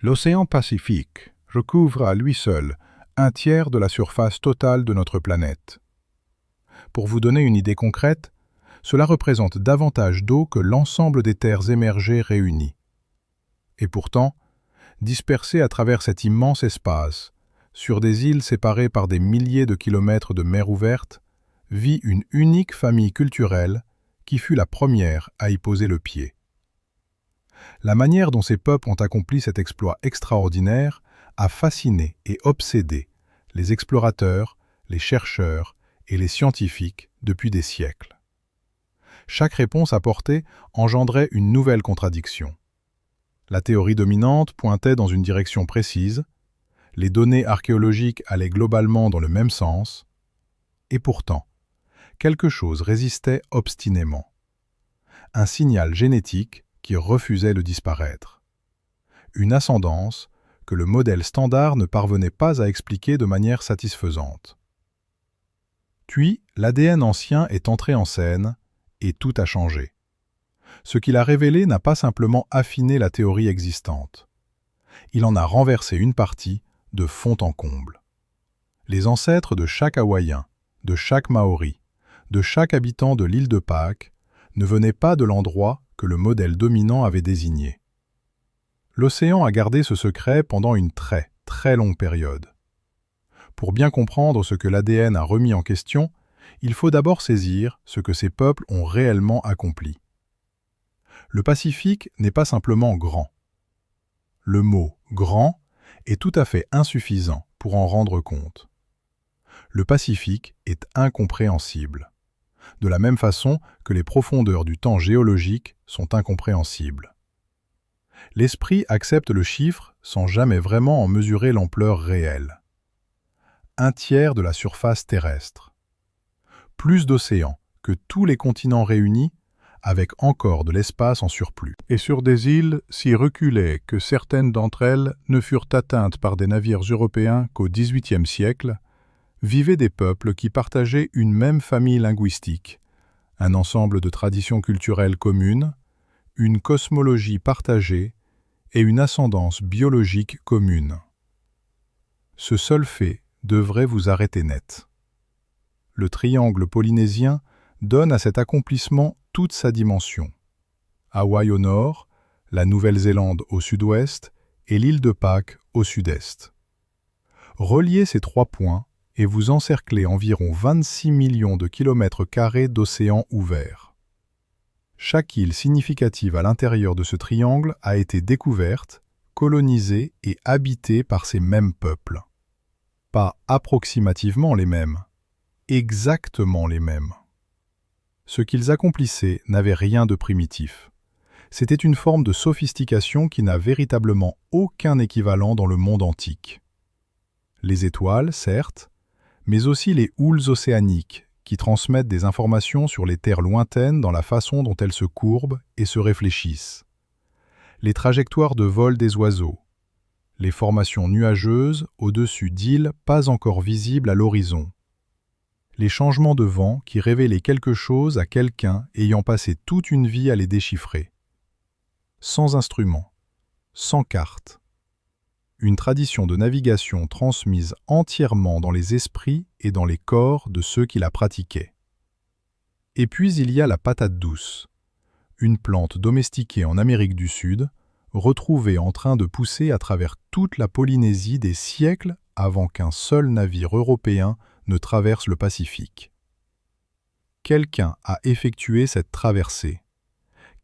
L'océan Pacifique recouvre à lui seul un tiers de la surface totale de notre planète. Pour vous donner une idée concrète, cela représente davantage d'eau que l'ensemble des terres émergées réunies. Et pourtant, dispersés à travers cet immense espace, sur des îles séparées par des milliers de kilomètres de mer ouverte, vit une unique famille culturelle qui fut la première à y poser le pied. La manière dont ces peuples ont accompli cet exploit extraordinaire a fasciné et obsédé les explorateurs, les chercheurs et les scientifiques depuis des siècles. Chaque réponse apportée engendrait une nouvelle contradiction. La théorie dominante pointait dans une direction précise, les données archéologiques allaient globalement dans le même sens, et pourtant, quelque chose résistait obstinément. Un signal génétique qui refusait de disparaître. Une ascendance que le modèle standard ne parvenait pas à expliquer de manière satisfaisante. Puis, l'ADN ancien est entré en scène et tout a changé. Ce qu'il a révélé n'a pas simplement affiné la théorie existante. Il en a renversé une partie de fond en comble. Les ancêtres de chaque Hawaïen, de chaque Maori, de chaque habitant de l'île de Pâques ne venaient pas de l'endroit que le modèle dominant avait désigné. L'océan a gardé ce secret pendant une très, très longue période. Pour bien comprendre ce que l'ADN a remis en question, il faut d'abord saisir ce que ces peuples ont réellement accompli. Le Pacifique n'est pas simplement grand. Le mot « grand » est tout à fait insuffisant pour en rendre compte. Le Pacifique est incompréhensible, de la même façon que les profondeurs du temps géologique sont incompréhensibles. L'esprit accepte le chiffre sans jamais vraiment en mesurer l'ampleur réelle. Un tiers de la surface terrestre. Plus d'océans que tous les continents réunis, avec encore de l'espace en surplus. Et sur des îles si reculées que certaines d'entre elles ne furent atteintes par des navires européens qu'au XVIIIe siècle, vivaient des peuples qui partageaient une même famille linguistique, un ensemble de traditions culturelles communes, une cosmologie partagée et une ascendance biologique commune. Ce seul fait devrait vous arrêter net. Le triangle polynésien donne à cet accomplissement toute sa dimension. Hawaï au nord, la Nouvelle-Zélande au sud-ouest et l'île de Pâques au sud-est. Reliez ces trois points et vous encerclez environ 26 millions de kilomètres carrés d'océan ouvert. Chaque île significative à l'intérieur de ce triangle a été découverte, colonisée et habitée par ces mêmes peuples. Pas approximativement les mêmes, exactement les mêmes. Ce qu'ils accomplissaient n'avait rien de primitif. C'était une forme de sophistication qui n'a véritablement aucun équivalent dans le monde antique. Les étoiles, certes, mais aussi les houles océaniques qui transmettent des informations sur les terres lointaines dans la façon dont elles se courbent et se réfléchissent. Les trajectoires de vol des oiseaux, les formations nuageuses au-dessus d'îles pas encore visibles à l'horizon, les changements de vent qui révélaient quelque chose à quelqu'un ayant passé toute une vie à les déchiffrer. Sans instruments, sans carte. Une tradition de navigation transmise entièrement dans les esprits et dans les corps de ceux qui la pratiquaient. Et puis il y a la patate douce, une plante domestiquée en Amérique du Sud, retrouvée en train de pousser à travers toute la Polynésie des siècles avant qu'un seul navire européen ne traverse le Pacifique. Quelqu'un a effectué cette traversée.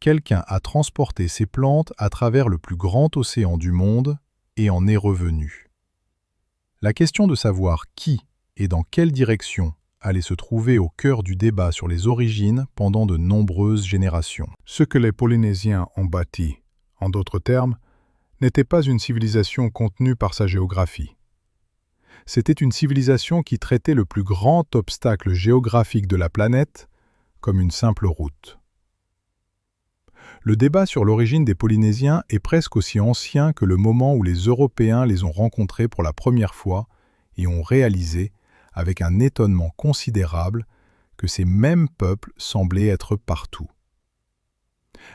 Quelqu'un a transporté ces plantes à travers le plus grand océan du monde et en est revenu. La question de savoir qui et dans quelle direction allait se trouver au cœur du débat sur les origines pendant de nombreuses générations. Ce que les Polynésiens ont bâti, en d'autres termes, n'était pas une civilisation contenue par sa géographie. C'était une civilisation qui traitait le plus grand obstacle géographique de la planète comme une simple route. Le débat sur l'origine des Polynésiens est presque aussi ancien que le moment où les Européens les ont rencontrés pour la première fois et ont réalisé, avec un étonnement considérable, que ces mêmes peuples semblaient être partout.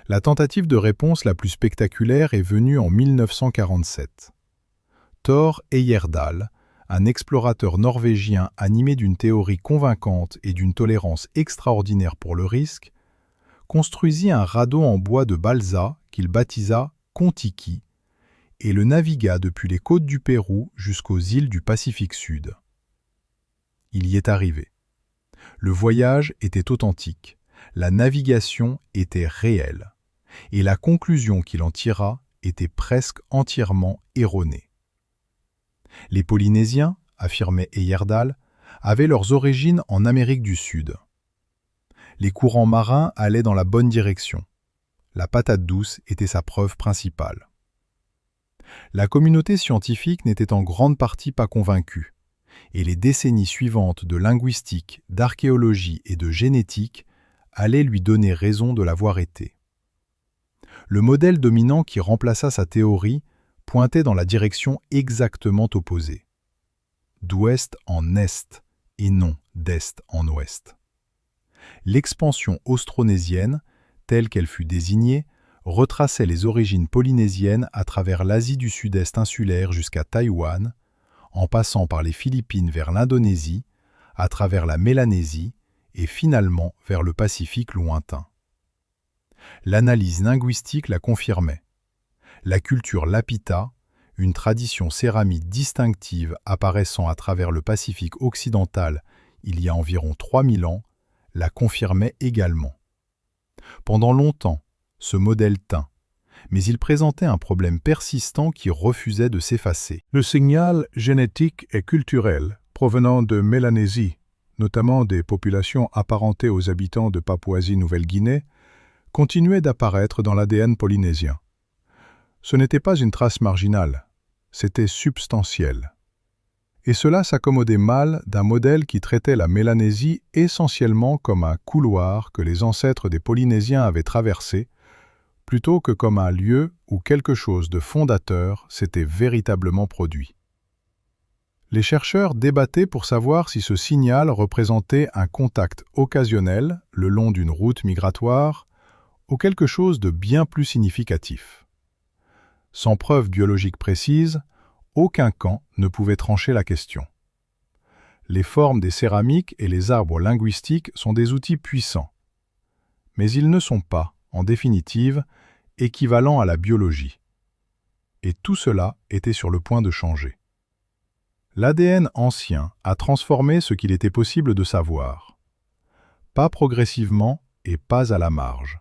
La tentative de réponse la plus spectaculaire est venue en 1947. Thor Heyerdahl, un explorateur norvégien animé d'une théorie convaincante et d'une tolérance extraordinaire pour le risque, construisit un radeau en bois de balsa qu'il baptisa Kon-Tiki et le navigua depuis les côtes du Pérou jusqu'aux îles du Pacifique Sud. Il y est arrivé. Le voyage était authentique, la navigation était réelle, et la conclusion qu'il en tira était presque entièrement erronée. Les Polynésiens, affirmait Heyerdahl, avaient leurs origines en Amérique du Sud. Les courants marins allaient dans la bonne direction. La patate douce était sa preuve principale. La communauté scientifique n'était en grande partie pas convaincue, et les décennies suivantes de linguistique, d'archéologie et de génétique allaient lui donner raison de l'avoir été. Le modèle dominant qui remplaça sa théorie pointait dans la direction exactement opposée, d'ouest en est et non d'est en ouest. L'expansion austronésienne, telle qu'elle fut désignée, retraçait les origines polynésiennes à travers l'Asie du Sud-Est insulaire jusqu'à Taïwan, en passant par les Philippines vers l'Indonésie, à travers la Mélanésie et finalement vers le Pacifique lointain. L'analyse linguistique la confirmait. La culture Lapita, une tradition céramique distinctive apparaissant à travers le Pacifique occidental il y a environ 3000 ans, la confirmait également. Pendant longtemps, ce modèle tint, mais il présentait un problème persistant qui refusait de s'effacer. Le signal génétique et culturel provenant de Mélanésie, notamment des populations apparentées aux habitants de Papouasie-Nouvelle-Guinée, continuait d'apparaître dans l'ADN polynésien. Ce n'était pas une trace marginale, c'était substantiel. Et cela s'accommodait mal d'un modèle qui traitait la Mélanésie essentiellement comme un couloir que les ancêtres des Polynésiens avaient traversé, plutôt que comme un lieu où quelque chose de fondateur s'était véritablement produit. Les chercheurs débattaient pour savoir si ce signal représentait un contact occasionnel le long d'une route migratoire ou quelque chose de bien plus significatif. Sans preuve biologique précise, aucun camp ne pouvait trancher la question. Les formes des céramiques et les arbres linguistiques sont des outils puissants, mais ils ne sont pas, en définitive, équivalents à la biologie. Et tout cela était sur le point de changer. L'ADN ancien a transformé ce qu'il était possible de savoir. Pas progressivement et pas à la marge.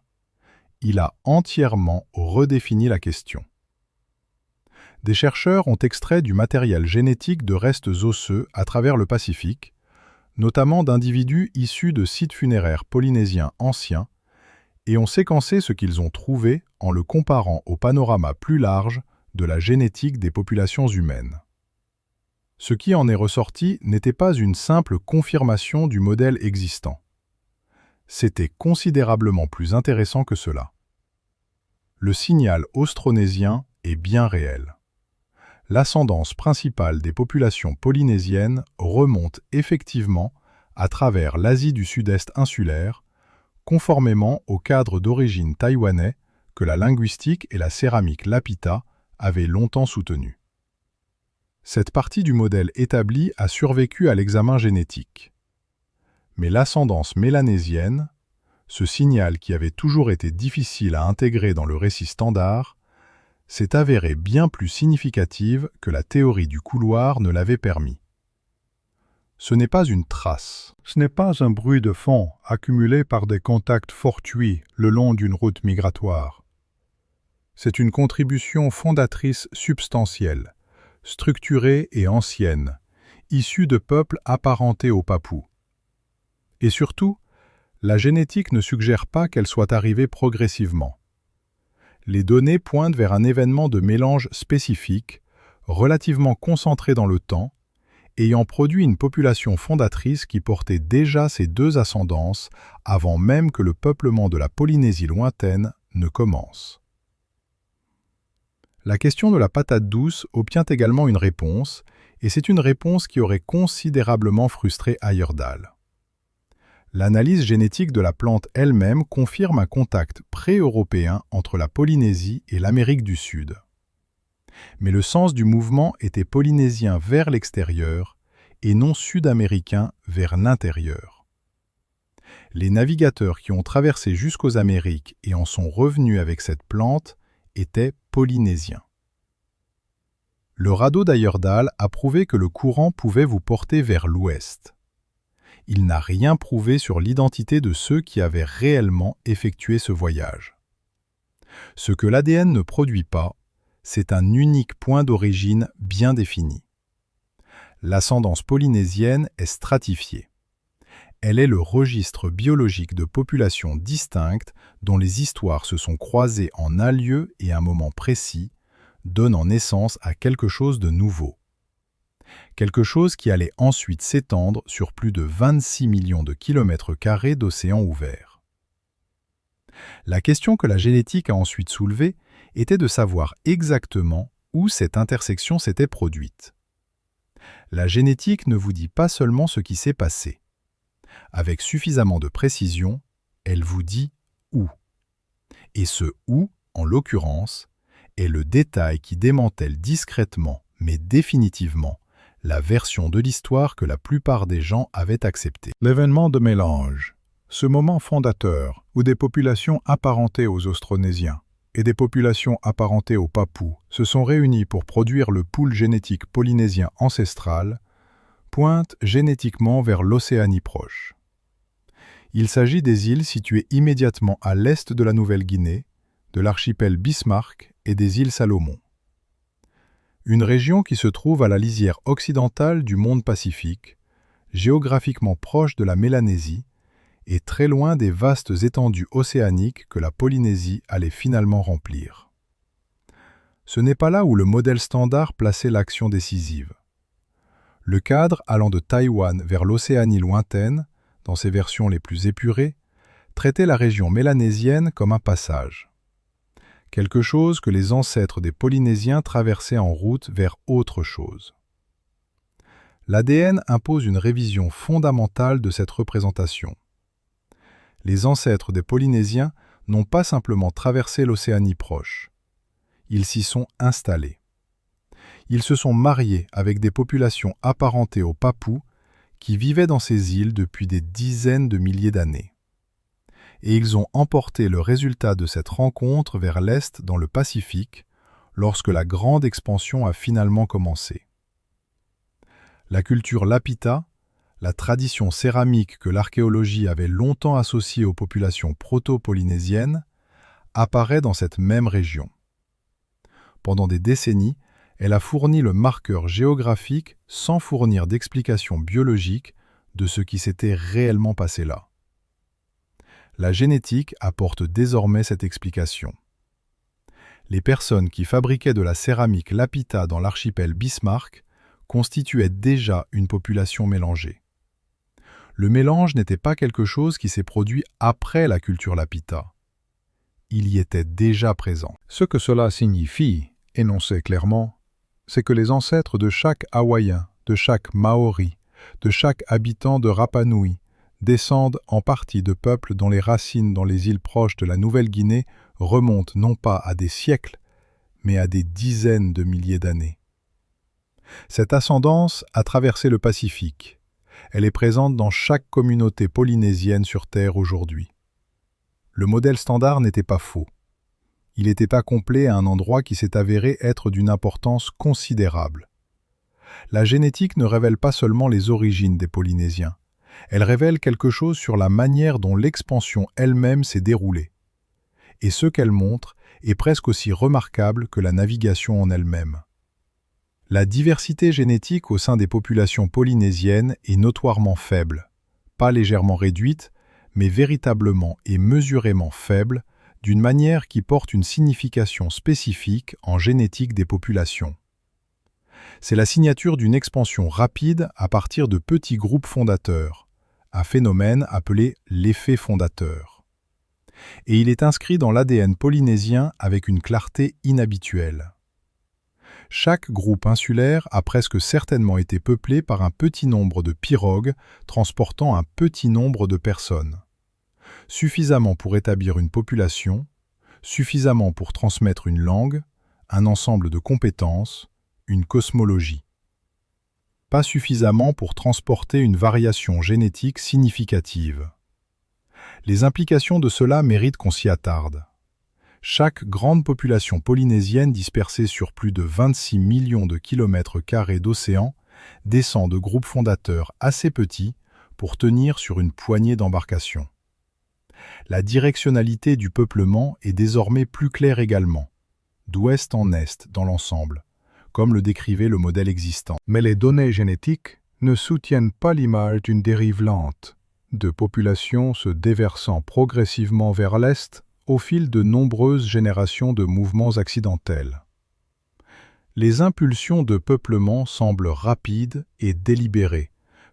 Il a entièrement redéfini la question. Des chercheurs ont extrait du matériel génétique de restes osseux à travers le Pacifique, notamment d'individus issus de sites funéraires polynésiens anciens, et ont séquencé ce qu'ils ont trouvé en le comparant au panorama plus large de la génétique des populations humaines. Ce qui en est ressorti n'était pas une simple confirmation du modèle existant. C'était considérablement plus intéressant que cela. Le signal austronésien est bien réel. L'ascendance principale des populations polynésiennes remonte effectivement à travers l'Asie du Sud-Est insulaire, conformément au cadre d'origine taïwanais que la linguistique et la céramique Lapita avaient longtemps soutenu. Cette partie du modèle établi a survécu à l'examen génétique. Mais l'ascendance mélanésienne, ce signal qui avait toujours été difficile à intégrer dans le récit standard, s'est avérée bien plus significative que la théorie du couloir ne l'avait permis. Ce n'est pas une trace, ce n'est pas un bruit de fond accumulé par des contacts fortuits le long d'une route migratoire. C'est une contribution fondatrice substantielle, structurée et ancienne, issue de peuples apparentés aux Papous. Et surtout, la génétique ne suggère pas qu'elle soit arrivée progressivement. Les données pointent vers un événement de mélange spécifique, relativement concentré dans le temps, ayant produit une population fondatrice qui portait déjà ces deux ascendances avant même que le peuplement de la Polynésie lointaine ne commence. La question de la patate douce obtient également une réponse, et c'est une réponse qui aurait considérablement frustré Heyerdahl. L'analyse génétique de la plante elle-même confirme un contact pré-européen entre la Polynésie et l'Amérique du Sud. Mais le sens du mouvement était polynésien vers l'extérieur et non sud-américain vers l'intérieur. Les navigateurs qui ont traversé jusqu'aux Amériques et en sont revenus avec cette plante étaient polynésiens. Le radeau d'Heyerdahl a prouvé que le courant pouvait vous porter vers l'ouest. Il n'a rien prouvé sur l'identité de ceux qui avaient réellement effectué ce voyage. Ce que l'ADN ne produit pas, c'est un unique point d'origine bien défini. L'ascendance polynésienne est stratifiée. Elle est le registre biologique de populations distinctes dont les histoires se sont croisées en un lieu et un moment précis, donnant naissance à quelque chose de nouveau. Quelque chose qui allait ensuite s'étendre sur plus de 26 millions de kilomètres carrés d'océan ouvert. La question que la génétique a ensuite soulevée était de savoir exactement où cette intersection s'était produite. La génétique ne vous dit pas seulement ce qui s'est passé. Avec suffisamment de précision, elle vous dit où. Et ce « où », en l'occurrence, est le détail qui démantèle discrètement, mais définitivement, la version de l'histoire que la plupart des gens avaient acceptée. L'événement de mélange, ce moment fondateur où des populations apparentées aux Austronésiens et des populations apparentées aux Papous se sont réunies pour produire le pool génétique polynésien ancestral, pointe génétiquement vers l'Océanie proche. Il s'agit des îles situées immédiatement à l'est de la Nouvelle-Guinée, de l'archipel Bismarck et des îles Salomon. Une région qui se trouve à la lisière occidentale du monde Pacifique, géographiquement proche de la Mélanésie et très loin des vastes étendues océaniques que la Polynésie allait finalement remplir. Ce n'est pas là où le modèle standard plaçait l'action décisive. Le cadre allant de Taïwan vers l'Océanie lointaine, dans ses versions les plus épurées, traitait la région mélanésienne comme un passage. Quelque chose que les ancêtres des Polynésiens traversaient en route vers autre chose. L'ADN impose une révision fondamentale de cette représentation. Les ancêtres des Polynésiens n'ont pas simplement traversé l'Océanie proche. Ils s'y sont installés. Ils se sont mariés avec des populations apparentées aux Papous qui vivaient dans ces îles depuis des dizaines de milliers d'années. Et ils ont emporté le résultat de cette rencontre vers l'est dans le Pacifique, lorsque la grande expansion a finalement commencé. La culture Lapita, la tradition céramique que l'archéologie avait longtemps associée aux populations proto-polynésiennes, apparaît dans cette même région. Pendant des décennies, elle a fourni le marqueur géographique sans fournir d'explication biologique de ce qui s'était réellement passé là. La génétique apporte désormais cette explication. Les personnes qui fabriquaient de la céramique Lapita dans l'archipel Bismarck constituaient déjà une population mélangée. Le mélange n'était pas quelque chose qui s'est produit après la culture Lapita. Il y était déjà présent. Ce que cela signifie, énoncé clairement, c'est que les ancêtres de chaque Hawaïen, de chaque Maori, de chaque habitant de Rapa Nui, descendent en partie de peuples dont les racines dans les îles proches de la Nouvelle-Guinée remontent non pas à des siècles, mais à des dizaines de milliers d'années. Cette ascendance a traversé le Pacifique. Elle est présente dans chaque communauté polynésienne sur Terre aujourd'hui. Le modèle standard n'était pas faux. Il était pas complet à un endroit qui s'est avéré être d'une importance considérable. La génétique ne révèle pas seulement les origines des Polynésiens. Elle révèle quelque chose sur la manière dont l'expansion elle-même s'est déroulée. Et ce qu'elle montre est presque aussi remarquable que la navigation en elle-même. La diversité génétique au sein des populations polynésiennes est notoirement faible, pas légèrement réduite, mais véritablement et mesurément faible, d'une manière qui porte une signification spécifique en génétique des populations. C'est la signature d'une expansion rapide à partir de petits groupes fondateurs, un phénomène appelé l'effet fondateur. Et il est inscrit dans l'ADN polynésien avec une clarté inhabituelle. Chaque groupe insulaire a presque certainement été peuplé par un petit nombre de pirogues transportant un petit nombre de personnes. Suffisamment pour établir une population, suffisamment pour transmettre une langue, un ensemble de compétences, une cosmologie. Pas suffisamment pour transporter une variation génétique significative. Les implications de cela méritent qu'on s'y attarde. Chaque grande population polynésienne dispersée sur plus de 26 millions de kilomètres carrés d'océan descend de groupes fondateurs assez petits pour tenir sur une poignée d'embarcations. La directionnalité du peuplement est désormais plus claire également, d'ouest en est dans l'ensemble, comme le décrivait le modèle existant. Mais les données génétiques ne soutiennent pas l'image d'une dérive lente, de populations se déversant progressivement vers l'est au fil de nombreuses générations de mouvements accidentels. Les impulsions de peuplement semblent rapides et délibérées,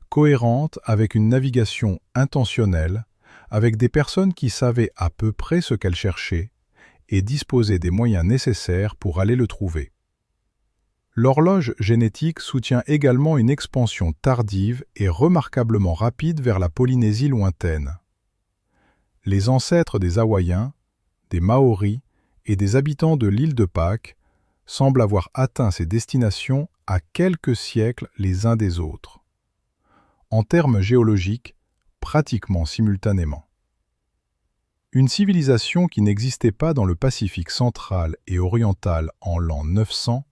cohérentes avec une navigation intentionnelle, avec des personnes qui savaient à peu près ce qu'elles cherchaient et disposaient des moyens nécessaires pour aller le trouver. L'horloge génétique soutient également une expansion tardive et remarquablement rapide vers la Polynésie lointaine. Les ancêtres des Hawaïens, des Maoris et des habitants de l'île de Pâques semblent avoir atteint ces destinations à quelques siècles les uns des autres. En termes géologiques, pratiquement simultanément. Une civilisation qui n'existait pas dans le Pacifique central et oriental en l'an 900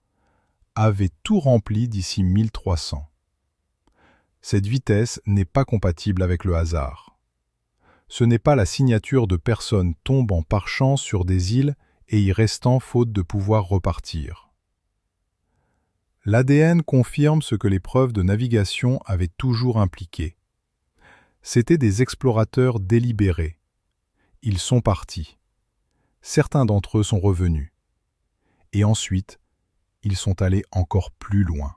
avait tout rempli d'ici 1300. Cette vitesse n'est pas compatible avec le hasard. Ce n'est pas la signature de personnes tombant par chance sur des îles et y restant faute de pouvoir repartir. L'ADN confirme ce que les preuves de navigation avaient toujours impliqué. C'étaient des explorateurs délibérés. Ils sont partis. Certains d'entre eux sont revenus. Et ensuite, ils sont allés encore plus loin.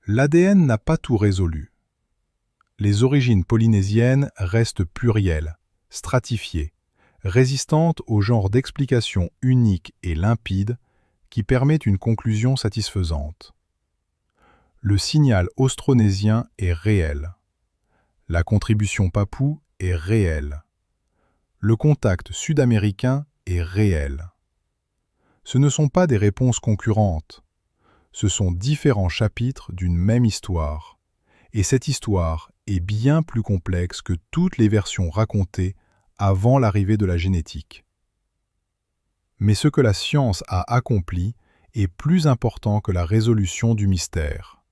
L'ADN n'a pas tout résolu. Les origines polynésiennes restent plurielles, stratifiées, résistantes au genre d'explication unique et limpide qui permet une conclusion satisfaisante. Le signal austronésien est réel. La contribution papoue est réelle. Le contact sud-américain est réel. Ce ne sont pas des réponses concurrentes. Ce sont différents chapitres d'une même histoire. Et cette histoire est bien plus complexe que toutes les versions racontées avant l'arrivée de la génétique. Mais ce que la science a accompli est plus important que la résolution du mystère.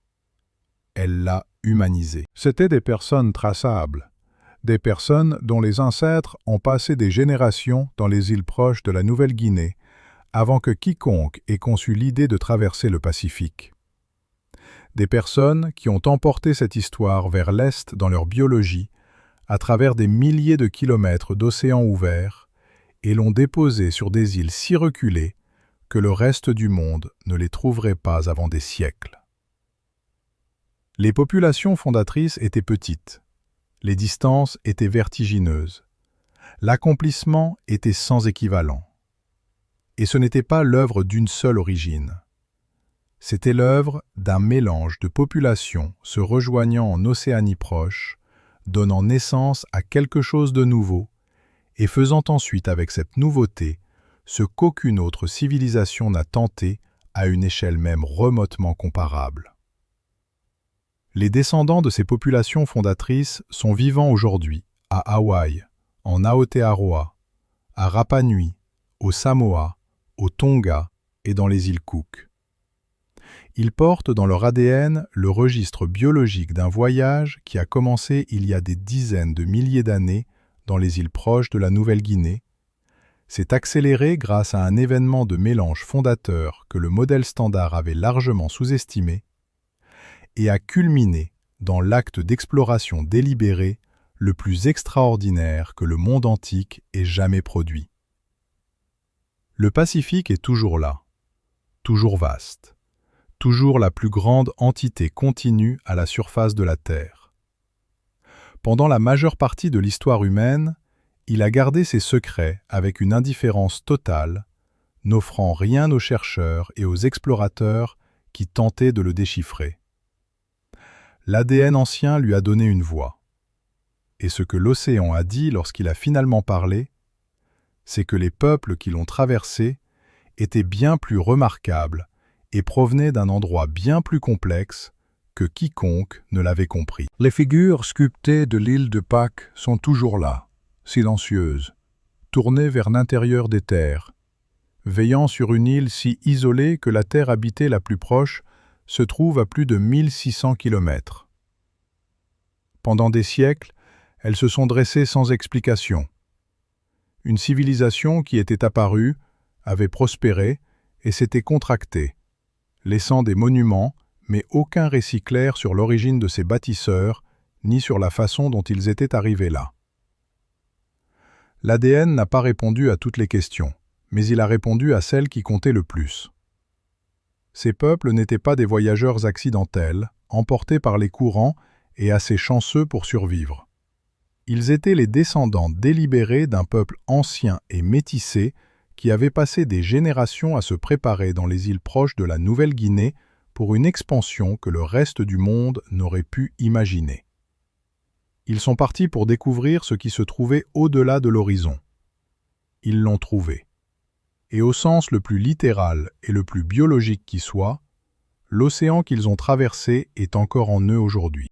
Elle l'a humanisé. C'étaient des personnes traçables, des personnes dont les ancêtres ont passé des générations dans les îles proches de la Nouvelle-Guinée avant que quiconque ait conçu l'idée de traverser le Pacifique. Des personnes qui ont emporté cette histoire vers l'Est dans leur biologie, à travers des milliers de kilomètres d'océans ouverts, et l'ont déposée sur des îles si reculées que le reste du monde ne les trouverait pas avant des siècles. Les populations fondatrices étaient petites, les distances étaient vertigineuses, l'accomplissement était sans équivalent. Et ce n'était pas l'œuvre d'une seule origine. C'était l'œuvre d'un mélange de populations se rejoignant en Océanie proche, donnant naissance à quelque chose de nouveau, et faisant ensuite avec cette nouveauté ce qu'aucune autre civilisation n'a tenté à une échelle même remotement comparable. Les descendants de ces populations fondatrices sont vivants aujourd'hui à Hawaï, en Aotearoa, à Rapa Nui, aux Samoa, aux Tonga et dans les îles Cook. Ils portent dans leur ADN le registre biologique d'un voyage qui a commencé il y a des dizaines de milliers d'années dans les îles proches de la Nouvelle-Guinée, s'est accéléré grâce à un événement de mélange fondateur que le modèle standard avait largement sous-estimé, et a culminé dans l'acte d'exploration délibéré le plus extraordinaire que le monde antique ait jamais produit. Le Pacifique est toujours là, toujours vaste, toujours la plus grande entité continue à la surface de la Terre. Pendant la majeure partie de l'histoire humaine, il a gardé ses secrets avec une indifférence totale, n'offrant rien aux chercheurs et aux explorateurs qui tentaient de le déchiffrer. L'ADN ancien lui a donné une voix. Et ce que l'océan a dit lorsqu'il a finalement parlé, c'est que les peuples qui l'ont traversé étaient bien plus remarquables et provenaient d'un endroit bien plus complexe que quiconque ne l'avait compris. Les figures sculptées de l'île de Pâques sont toujours là, silencieuses, tournées vers l'intérieur des terres, veillant sur une île si isolée que la terre habitée la plus proche se trouve à plus de 1600 kilomètres. Pendant des siècles, elles se sont dressées sans explication. Une civilisation qui était apparue, avait prospéré et s'était contractée, laissant des monuments, mais aucun récit clair sur l'origine de ces bâtisseurs, ni sur la façon dont ils étaient arrivés là. L'ADN n'a pas répondu à toutes les questions, mais il a répondu à celles qui comptaient le plus. Ces peuples n'étaient pas des voyageurs accidentels, emportés par les courants et assez chanceux pour survivre. Ils étaient les descendants délibérés d'un peuple ancien et métissé qui avait passé des générations à se préparer dans les îles proches de la Nouvelle-Guinée pour une expansion que le reste du monde n'aurait pu imaginer. Ils sont partis pour découvrir ce qui se trouvait au-delà de l'horizon. Ils l'ont trouvé. Et au sens le plus littéral et le plus biologique qui soit, l'océan qu'ils ont traversé est encore en eux aujourd'hui.